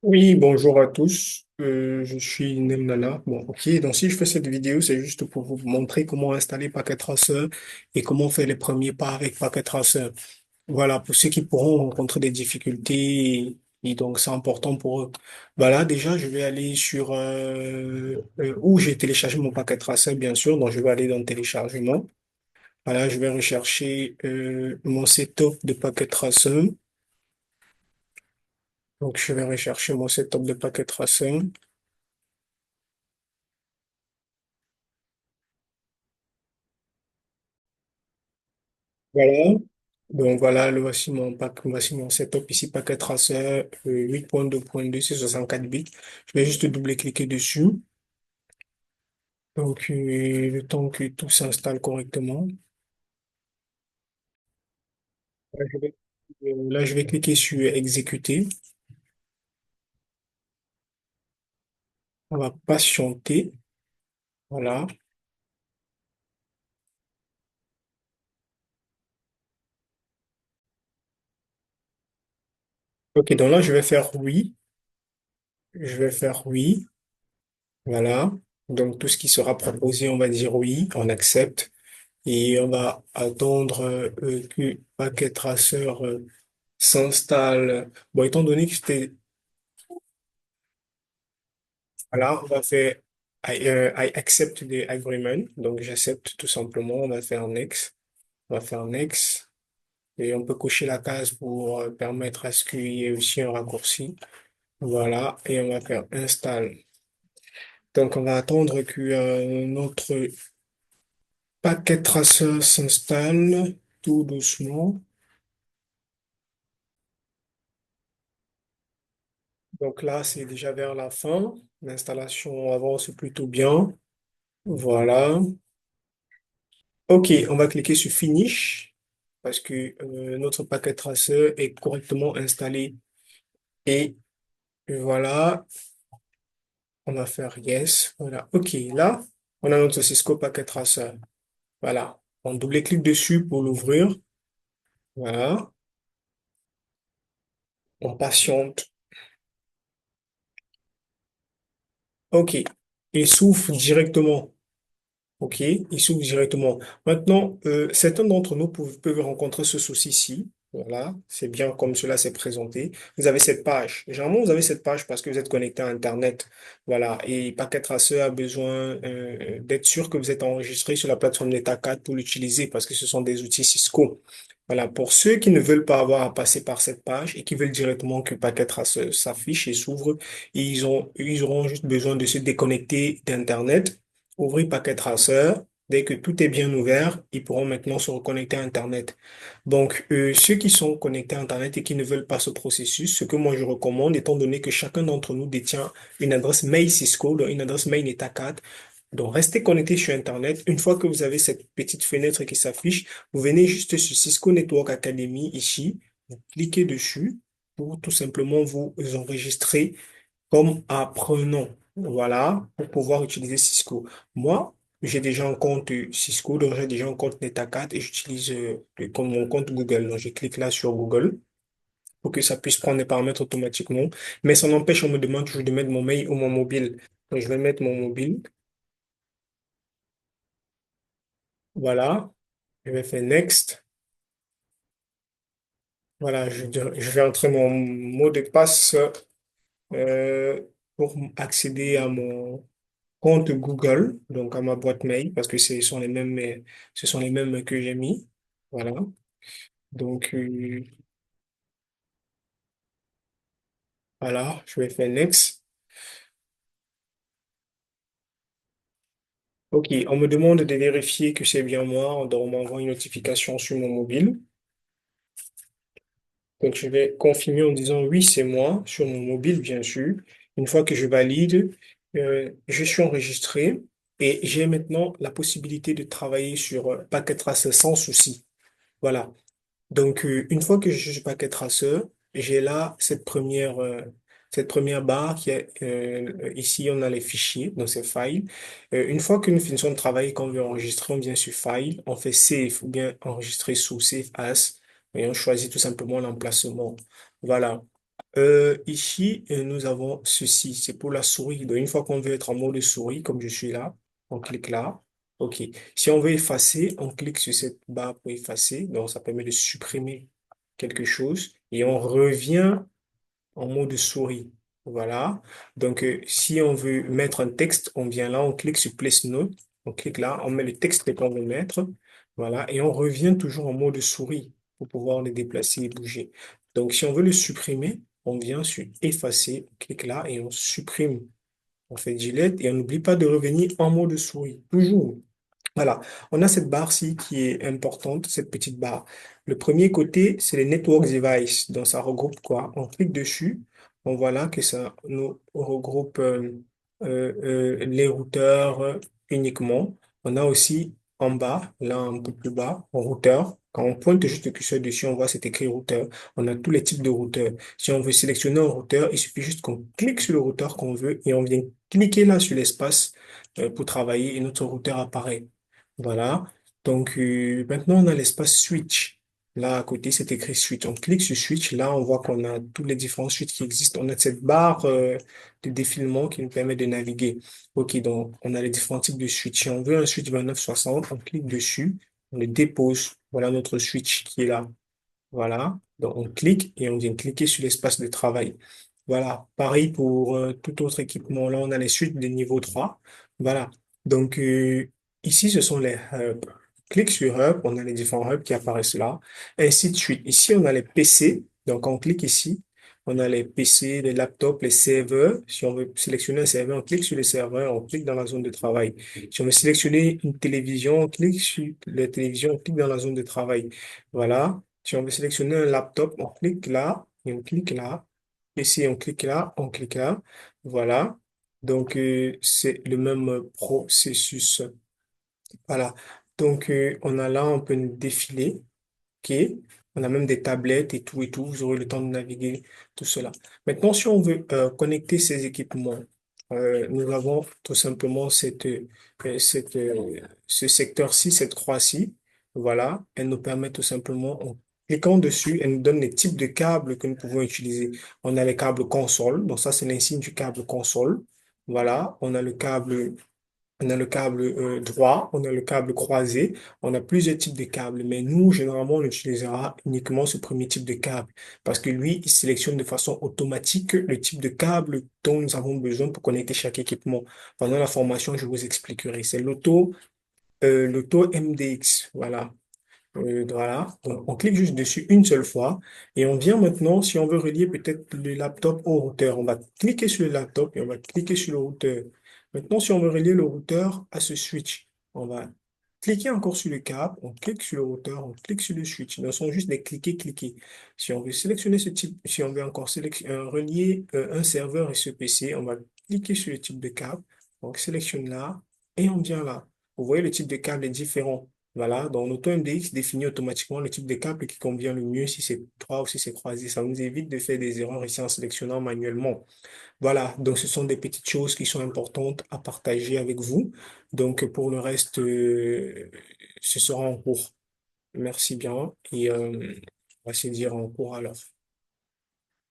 Oui, bonjour à tous. Je suis Nemnana. Bon, ok. Donc, si je fais cette vidéo, c'est juste pour vous montrer comment installer Packet Tracer et comment faire les premiers pas avec Packet Tracer. Voilà, pour ceux qui pourront rencontrer des difficultés et donc c'est important pour eux. Voilà, déjà, je vais aller sur où j'ai téléchargé mon Packet Tracer, bien sûr. Donc, je vais aller dans téléchargement. Voilà, je vais rechercher mon setup de Packet Tracer. Donc, je vais rechercher mon setup de Packet Tracer. Voilà. Donc voilà, voici mon setup ici, paquet traceur 8.2.2, c'est 64 bits. Je vais juste double-cliquer dessus. Donc le temps que tout s'installe correctement. Là, je vais cliquer sur exécuter. On va patienter. Voilà. Ok, donc là, je vais faire oui. Je vais faire oui. Voilà. Donc tout ce qui sera proposé, on va dire oui, on accepte. Et on va attendre que paquet traceur s'installe. Bon, étant donné que c'était, voilà, on va faire I accept the agreement. Donc, j'accepte tout simplement. On va faire next. On va faire next. Et on peut cocher la case pour permettre à ce qu'il y ait aussi un raccourci. Voilà. Et on va faire install. Donc, on va attendre que notre paquet traceur s'installe tout doucement. Donc là, c'est déjà vers la fin. L'installation avance plutôt bien. Voilà. OK, on va cliquer sur Finish parce que notre paquet traceur est correctement installé. Et voilà, on va faire Yes. Voilà. OK, là, on a notre Cisco paquet traceur. Voilà. On double-clique dessus pour l'ouvrir. Voilà. On patiente. OK. Il s'ouvre directement. OK, il s'ouvre directement. Maintenant, certains d'entre nous peuvent rencontrer ce souci-ci. Voilà, c'est bien comme cela s'est présenté. Vous avez cette page. Généralement, vous avez cette page parce que vous êtes connecté à Internet. Voilà, et Packet Tracer a besoin d'être sûr que vous êtes enregistré sur la plateforme NetAcad pour l'utiliser parce que ce sont des outils Cisco. Voilà, pour ceux qui ne veulent pas avoir à passer par cette page et qui veulent directement que Packet Tracer s'affiche et s'ouvre, ils auront juste besoin de se déconnecter d'Internet, ouvrir Packet Tracer. Dès que tout est bien ouvert, ils pourront maintenant se reconnecter à Internet. Donc, ceux qui sont connectés à Internet et qui ne veulent pas ce processus, ce que moi je recommande, étant donné que chacun d'entre nous détient une adresse mail Cisco, donc une adresse mail EtherCAT, donc restez connecté sur Internet. Une fois que vous avez cette petite fenêtre qui s'affiche, vous venez juste sur Cisco Network Academy ici, vous cliquez dessus pour tout simplement vous enregistrer comme apprenant. Voilà, pour pouvoir utiliser Cisco. Moi, j'ai déjà un compte Cisco, donc j'ai déjà un compte NetAcad et j'utilise comme mon compte Google. Donc, je clique là sur Google pour que ça puisse prendre les paramètres automatiquement. Mais ça n'empêche, on me demande toujours de mettre mon mail ou mon mobile. Donc, je vais mettre mon mobile. Voilà. Je vais faire Next. Voilà, je vais entrer mon mot de passe euh, pour accéder à mon compte Google, donc à ma boîte mail, parce que ce sont les mêmes que j'ai mis. Voilà. Donc, voilà, je vais faire Next. OK, on me demande de vérifier que c'est bien moi, donc on m'envoie une notification sur mon mobile. Donc, je vais confirmer en disant oui, c'est moi, sur mon mobile, bien sûr. Une fois que je valide, je suis enregistré et j'ai maintenant la possibilité de travailler sur Packet Tracer sans souci. Voilà. Donc, une fois que je suis paquet traceur, j'ai là cette première barre qui est ici, on a les fichiers, donc c'est file. Une fois que nous finissons de travailler, quand on veut enregistrer, on vient sur file, on fait save ou bien enregistrer sous save as et on choisit tout simplement l'emplacement. Voilà. Ici, nous avons ceci, c'est pour la souris. Donc, une fois qu'on veut être en mode souris, comme je suis là, on clique là. OK. Si on veut effacer, on clique sur cette barre pour effacer. Donc, ça permet de supprimer quelque chose. Et on revient en mode souris. Voilà. Donc, si on veut mettre un texte, on vient là, on clique sur Place Note. On clique là, on met le texte qu'on veut mettre. Voilà. Et on revient toujours en mode souris pour pouvoir le déplacer et bouger. Donc, si on veut le supprimer, on vient sur Effacer, on clique là et on supprime. On fait Delete et on n'oublie pas de revenir en mode souris. Toujours. Voilà, on a cette barre-ci qui est importante, cette petite barre. Le premier côté, c'est les Network Devices. Donc, ça regroupe quoi? On clique dessus, on voit là que ça nous regroupe les routeurs uniquement. On a aussi en bas, là un peu plus bas, un routeur. Quand on pointe juste le curseur dessus, on voit c'est écrit routeur. On a tous les types de routeurs. Si on veut sélectionner un routeur, il suffit juste qu'on clique sur le routeur qu'on veut et on vient cliquer là sur l'espace pour travailler et notre routeur apparaît. Voilà. Donc, maintenant, on a l'espace switch. Là, à côté, c'est écrit switch. On clique sur switch. Là, on voit qu'on a tous les différents switches qui existent. On a cette barre de défilement qui nous permet de naviguer. OK, donc, on a les différents types de switch. Si on veut un switch 2960, on clique dessus, on le dépose. Voilà notre switch qui est là. Voilà. Donc, on clique et on vient cliquer sur l'espace de travail. Voilà. Pareil pour tout autre équipement. Là, on a les suites de niveau 3. Voilà. Donc, ici, ce sont les hubs. Clique sur hub, on a les différents hubs qui apparaissent là. Ainsi de suite. Ici, on a les PC. Donc, on clique ici. On a les PC, les laptops, les serveurs. Si on veut sélectionner un serveur, on clique sur le serveur, on clique dans la zone de travail. Si on veut sélectionner une télévision, on clique sur la télévision, on clique dans la zone de travail. Voilà. Si on veut sélectionner un laptop, on clique là et on clique là. Ici, on clique là, on clique là. Voilà. Donc, c'est le même processus. Voilà. Donc, on a là, on peut nous défiler. OK? On a même des tablettes et tout et tout. Vous aurez le temps de naviguer tout cela. Maintenant, si on veut connecter ces équipements, nous avons tout simplement ce secteur-ci, cette croix-ci. Voilà. Elle nous permet tout simplement, en cliquant dessus, elle nous donne les types de câbles que nous pouvons utiliser. On a les câbles console. Donc, ça, c'est l'insigne du câble console. Voilà. On a le câble droit, on a le câble croisé, on a plusieurs types de câbles, mais nous, généralement, on utilisera uniquement ce premier type de câble parce que lui, il sélectionne de façon automatique le type de câble dont nous avons besoin pour connecter chaque équipement. Pendant la formation, je vous expliquerai. C'est l'auto MDX. Voilà. Voilà, donc on clique juste dessus une seule fois et on vient maintenant, si on veut relier peut-être le laptop au routeur, on va cliquer sur le laptop et on va cliquer sur le routeur. Maintenant, si on veut relier le routeur à ce switch, on va cliquer encore sur le câble, on clique sur le routeur, on clique sur le switch. Ce sont juste des cliquer, cliquer. Si on veut sélectionner ce type, si on veut encore relier un serveur et ce PC, on va cliquer sur le type de câble, on sélectionne là et on vient là. Vous voyez, le type de câble est différent. Voilà, donc l'AutoMDX définit automatiquement le type de câble qui convient le mieux, si c'est droit ou si c'est croisé. Ça nous évite de faire des erreurs ici en sélectionnant manuellement. Voilà, donc ce sont des petites choses qui sont importantes à partager avec vous. Donc pour le reste, ce sera en cours. Merci bien et on va se dire en cours alors.